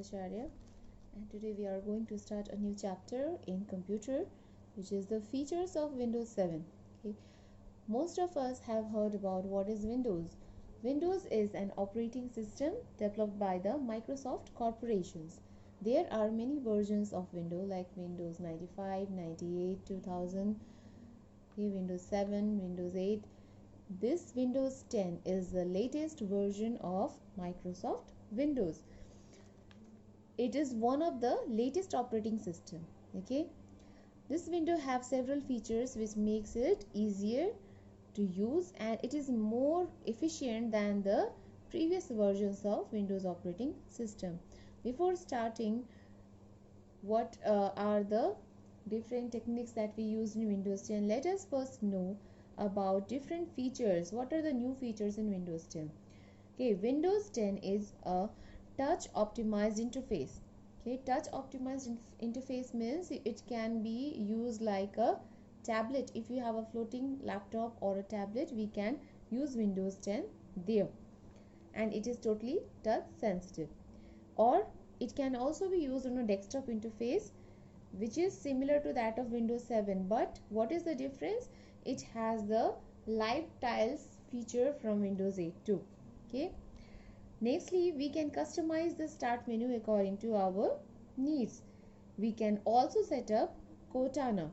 Acharya, and today we are going to start a new chapter in computer, which is the features of Windows 7. Okay. Most of us have heard about what is Windows. Windows is an operating system developed by the Microsoft corporations. There are many versions of Windows like Windows 95, 98, 2000, Windows 7, Windows 8. This Windows 10 is the latest version of Microsoft Windows. It is one of the latest operating system. Okay, this window have several features which makes it easier to use, and it is more efficient than the previous versions of Windows operating system. Before starting, what are the different techniques that we use in Windows 10, let us first know about different features. What are the new features in Windows 10? Okay, Windows 10 is a touch optimized interface. Okay, touch optimized interface means it can be used like a tablet. If you have a floating laptop or a tablet, we can use Windows 10 there, and it is totally touch sensitive. Or it can also be used on a desktop interface, which is similar to that of Windows 7, but what is the difference? It has the live tiles feature from Windows 8 too. Okay, nextly, we can customize the start menu according to our needs. We can also set up Cortana.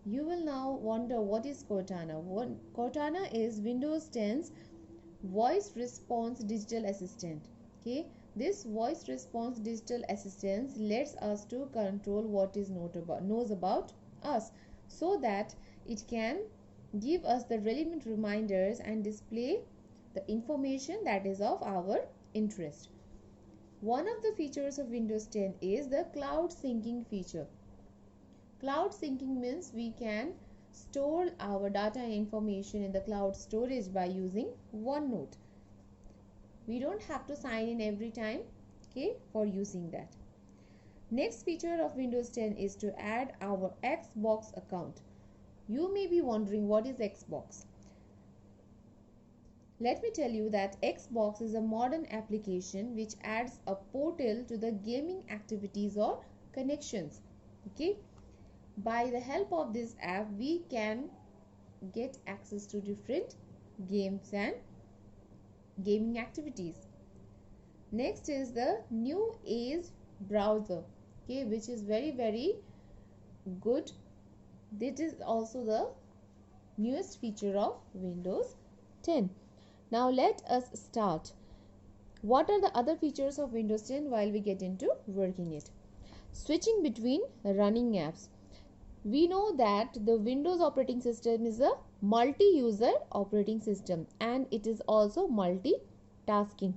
You will now wonder what is Cortana. Cortana is Windows 10's voice response digital assistant. Okay, this voice response digital assistant lets us to control what is knows about us, so that it can give us the relevant reminders and display the information that is of our interest. One of the features of Windows 10 is the cloud syncing feature. Cloud syncing means we can store our data and information in the cloud storage by using OneNote. We don't have to sign in every time, okay, for using that. Next feature of Windows 10 is to add our Xbox account. You may be wondering what is Xbox. Let me tell you that Xbox is a modern application which adds a portal to the gaming activities or connections. Okay, by the help of this app, we can get access to different games and gaming activities. Next is the new Edge browser, okay, which is very good. This is also the newest feature of Windows 10. Now let us start. What are the other features of Windows 10 while we get into working it? Switching between running apps. We know that the Windows operating system is a multi-user operating system, and it is also multitasking.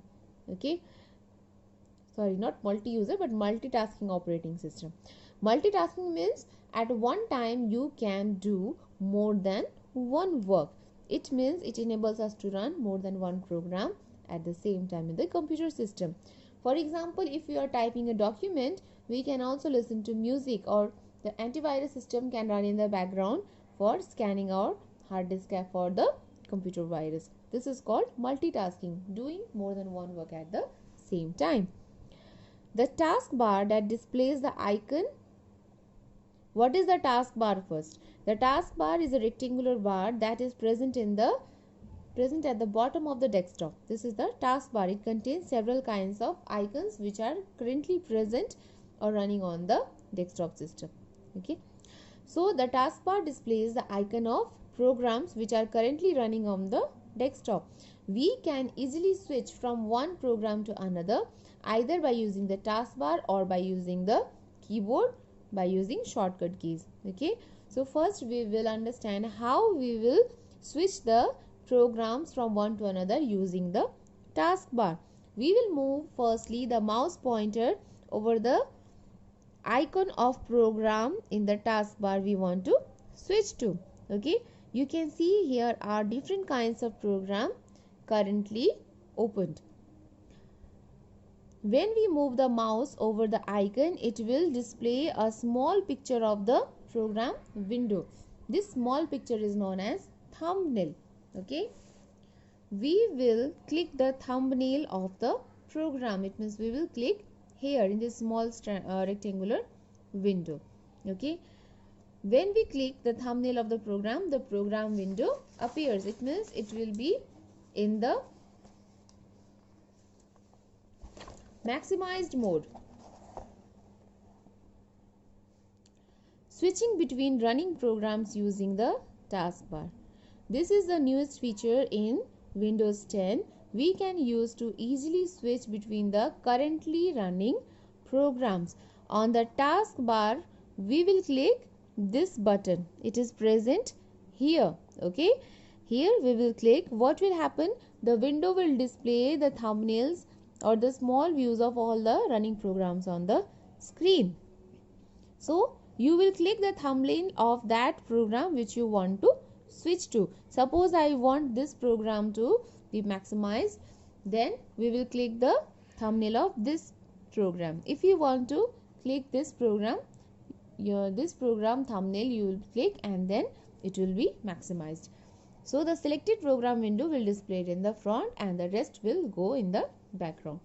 Okay, sorry, not multi-user but multitasking operating system. Multitasking means at one time you can do more than one work. It means it enables us to run more than one program at the same time in the computer system. For example, if we are typing a document, we can also listen to music, or the antivirus system can run in the background for scanning our hard disk for the computer virus. This is called multitasking, doing more than one work at the same time. The taskbar that displays the icon. What is the taskbar first? The taskbar is a rectangular bar that is present at the bottom of the desktop. This is the taskbar. It contains several kinds of icons which are currently present or running on the desktop system. Okay, so the taskbar displays the icon of programs which are currently running on the desktop. We can easily switch from one program to another either by using the taskbar or by using the keyboard by using shortcut keys. Okay, so first we will understand how we will switch the programs from one to another using the taskbar. We will move firstly the mouse pointer over the icon of program in the taskbar we want to switch to. Okay, you can see here are different kinds of program currently opened. When we move the mouse over the icon, it will display a small picture of the program window. This small picture is known as thumbnail. Okay, we will click the thumbnail of the program. It means we will click here in this small rectangular window. Okay, when we click the thumbnail of the program window appears. It means it will be in the maximized mode. Switching between running programs using the taskbar. This is the newest feature in Windows 10. We can use to easily switch between the currently running programs. On the taskbar, we will click this button. It is present here. Okay, here we will click. What will happen? The window will display the thumbnails or the small views of all the running programs on the screen. So you will click the thumbnail of that program which you want to switch to. Suppose I want this program to be maximized, then we will click the thumbnail of this program. If you want to click this program, this program thumbnail you will click and then it will be maximized. So the selected program window will display it in the front and the rest will go in the background.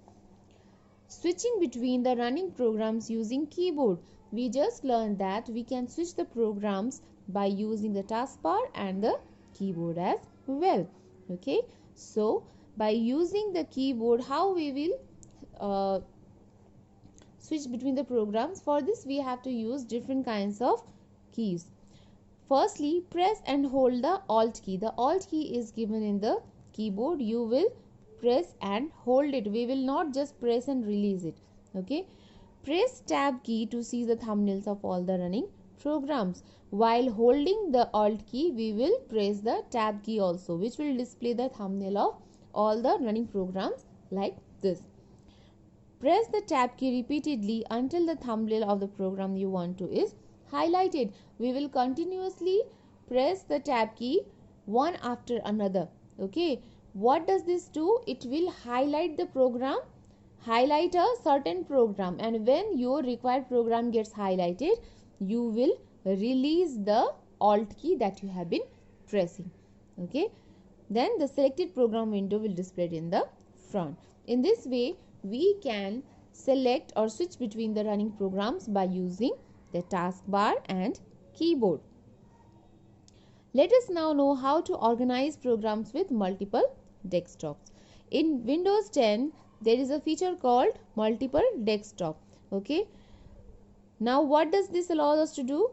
Switching between the running programs using keyboard. We just learned that we can switch the programs by using the taskbar and the keyboard as well. Okay, so by using the keyboard, how we will switch between the programs? For this we have to use different kinds of keys. Firstly, press and hold the Alt key. The Alt key is given in the keyboard. You will press and hold it. We will not just press and release it. Okay, press Tab key to see the thumbnails of all the running programs. While holding the Alt key, we will press the Tab key also, which will display the thumbnail of all the running programs like this. Press the Tab key repeatedly until the thumbnail of the program you want to is highlighted. We will continuously press the Tab key one after another. Okay, what does this do? It will highlight the program, highlight a certain program, and when your required program gets highlighted, you will release the Alt key that you have been pressing. Okay, then the selected program window will display it in the front. In this way, we can select or switch between the running programs by using the taskbar and keyboard. Let us now know how to organize programs with multiple desktops. In Windows 10, there is a feature called multiple desktop. Okay, now what does this allow us to do?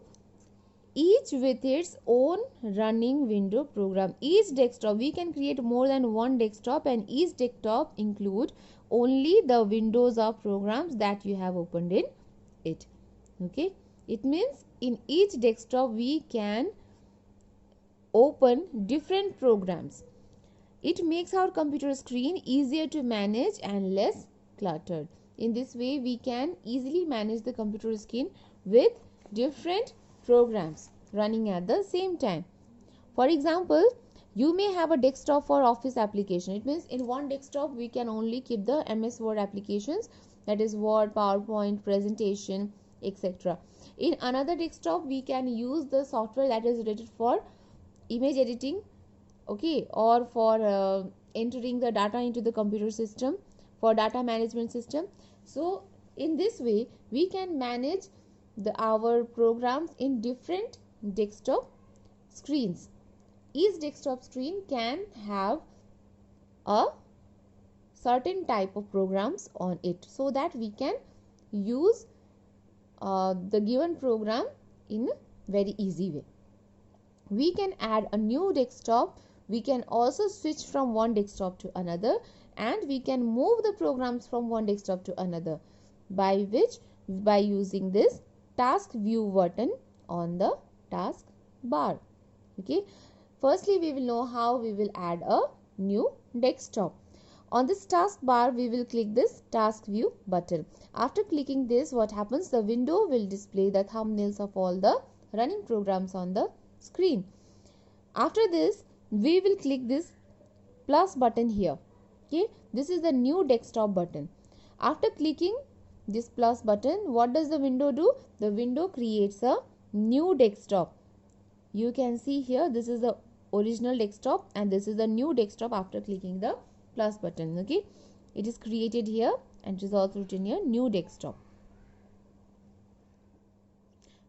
Each with its own running window program. Each desktop, we can create more than one desktop, and each desktop include only the windows or programs that you have opened in it. Okay, it means in each desktop we can open different programs. It makes our computer screen easier to manage and less cluttered. In this way, we can easily manage the computer screen with different programs running at the same time. For example, you may have a desktop for office application. It means in one desktop we can only keep the MS Word applications, that is Word, PowerPoint, presentation, etc. In another desktop we can use the software that is related for image editing, okay, or for entering the data into the computer system, for data management system. So in this way we can manage our programs in different desktop screens. Each desktop screen can have a certain type of programs on it, so that we can use the given program in a very easy way. We can add a new desktop. We can also switch from one desktop to another, and we can move the programs from one desktop to another by using this task view button on the task bar. Okay, firstly we will know how we will add a new desktop. On this task bar we will click this task view button. After clicking this, what happens? The window will display the thumbnails of all the running programs on the screen. After this, we will click this plus button here. Okay, this is the new desktop button. After clicking this plus button, what does the window do? The window creates a new desktop. You can see here, this is the original desktop and this is the new desktop after clicking the plus button. Okay, it is created here and it is also written here new desktop.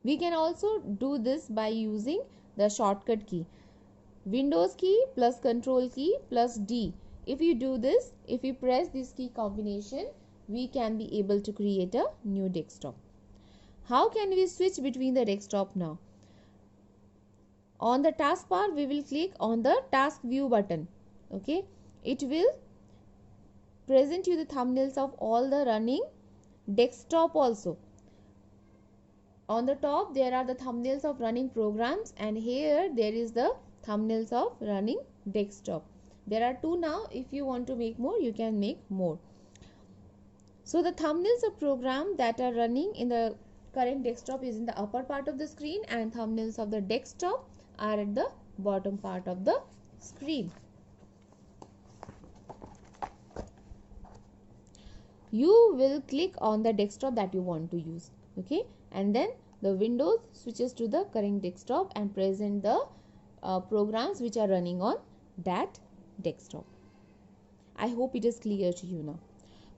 We can also do this by using the shortcut key, Windows key plus Control key plus D. If you do this, if you press this key combination, we can be able to create a new desktop. How can we switch between the desktop now? On the taskbar, we will click on the task view button. Okay, it will present you the thumbnails of all the running desktop also. On the top, there are the thumbnails of running programs, and here there is the thumbnails of running desktop. There are two now. If you want to make more, you can make more. So the thumbnails of program that are running in the current desktop is in the upper part of the screen, and thumbnails of the desktop are at the bottom part of the screen. You will click on the desktop that you want to use. Okay, and then the Windows switches to the current desktop and present the programs which are running on that desktop. I hope it is clear to you now.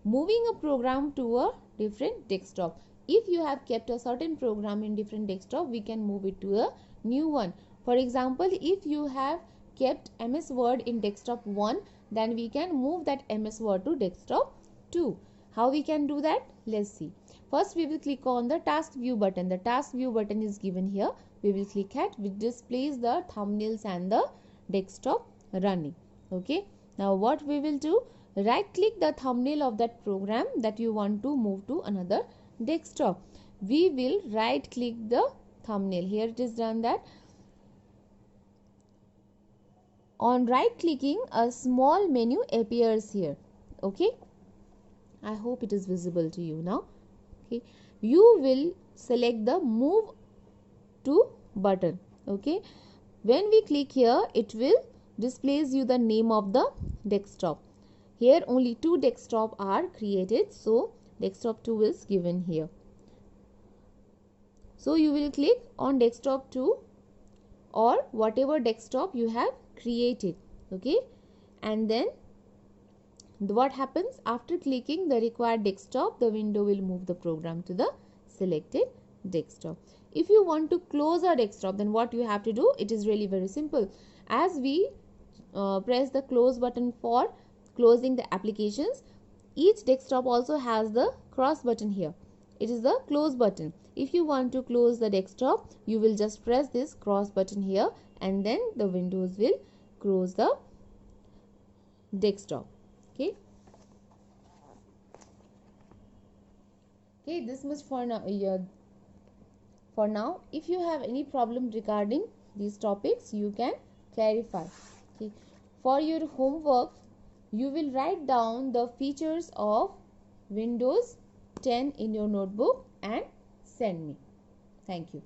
Moving a program to a different desktop. If you have kept a certain program in different desktop, we can move it to a new one. For example, if you have kept MS Word in desktop 1, then we can move that MS Word to desktop 2. How we can do that? Let's see. First, we will click on the task view button. The task view button is given here. We will click at, which displays the thumbnails and the desktop running. Okay. Now, what we will do? Right click the thumbnail of that program that you want to move to another desktop. We will right click the thumbnail. Here it is done that. On right clicking, a small menu appears here. Okay. I hope it is visible to you now. Okay, you will select the move to button. Okay, when we click here, it will displays you the name of the desktop. Here only two desktop are created, so desktop 2 is given here. So you will click on desktop 2 or whatever desktop you have created. Okay, and then what happens after clicking the required desktop, the window will move the program to the selected desktop. If you want to close a desktop, then what you have to do, it is really very simple. As we press the close button for closing the applications, each desktop also has the cross button here. It is the close button. If you want to close the desktop, you will just press this cross button here, and then the windows will close the desktop. Okay, this much for now. If you have any problem regarding these topics, you can clarify. Okay, for your homework, you will write down the features of Windows 10 in your notebook and send me. Thank you.